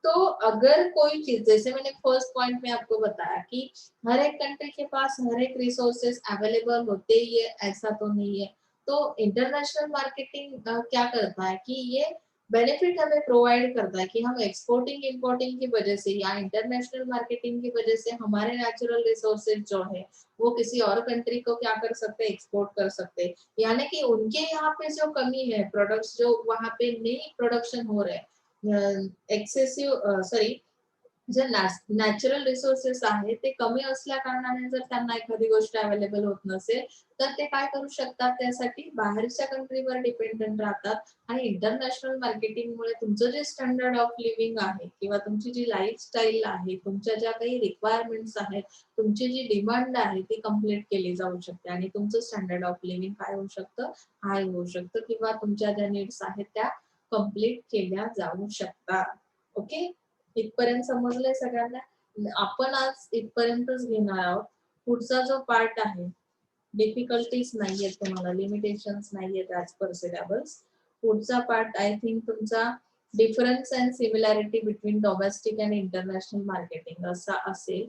तो अगर कोई चीज, जैसे मैंने first point में आपको बताया कि हर एक कंट्री के पास हर एक रिसोर्सेस अवेलेबल होते ही है, ऐसा तो नहीं है. तो इंटरनेशनल मार्केटिंग क्या करता है कि ये बेनिफिट हमें प्रोवाइड करता है कि हम एक्सपोर्टिंग इंपोर्टिंग की वजह से या इंटरनेशनल मार्केटिंग की वजह से हमारे नेचुरल रिसोर्सेज जो है वो किसी और कंट्री को क्या कर सकते हैं, एक्सपोर्ट कर सकते हैं. यानी कि उनके यहाँ पे जो कमी है, प्रोडक्ट्स जो वहाँ पे नहीं प्रोडक्शन हो रहे हैं, एक्सेसिव्ह सॉरी, जे नॅचरल रिसोर्सेस आहेत ते कमी असल्या कारणाने जर त्यांना एखादी गोष्ट अवेलेबल होत नसेल, तर ते काय करू शकतात, त्यासाठी बाहेरच्या कंट्रीवर डिपेंडंट राहतात. आणि इंटरनॅशनल मार्केटिंगमुळे तुमचं जे स्टँडर्ड ऑफ लिव्हिंग आहे किंवा तुमची जी लाईफस्टाईल आहे, तुमच्या ज्या काही रिक्वायरमेंट्स आहेत, तुमची जी डिमांड आहे ती कम्प्लीट केली जाऊ शकते आणि तुमचं स्टँडर्ड ऑफ लिव्हिंग काय होऊ शकतं, हाय होऊ शकतं किंवा तुमच्या ज्या नीड्स आहेत त्या कम्प्लीट केल्या जाऊ शकतात. ओके, इथपर्यंत समजलंय सगळ्यांना. आपण आज इथपर्यंतच घेणार आहोत. पुढचा जो पार्ट आहे, डिफिकल्टीज नाहीयेत तुम्हाला, लिमिटेशन्स नाहीयेत ऍज पर सिलेबस. पुढचा पार्ट आय थिंक तुमचा difference and similarity between domestic and international marketing असा असेल.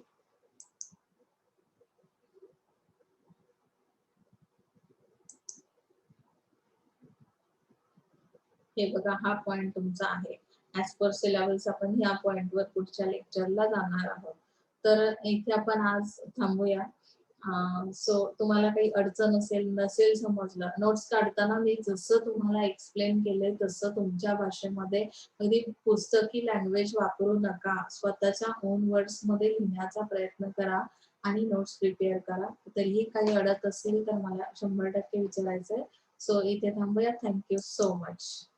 हे बघा, हा पॉइंट तुमचा आहे. ऍज पर सिलेबस आपण ह्या पॉइंटवर पुढच्या लेक्चरला जाणार आहोत. तर इथे आपण आज थांबूया. सो तुम्हाला काही अडचण नसेल समजलं, नोट्स काढताना मी जसं तुम्हाला एक्सप्लेन केलंय तसं तुमच्या भाषेमध्ये अगदी पुस्तकी लँग्वेज वापरू नका. स्वतःच्या ओन वर्ड्स मध्ये लिहिण्याचा प्रयत्न करा आणि नोट्स प्रिपेअर करा. तरीही काही अडत असेल तर मला 100% विचारायचंय. सो इथे थांबूया. Thank you so much.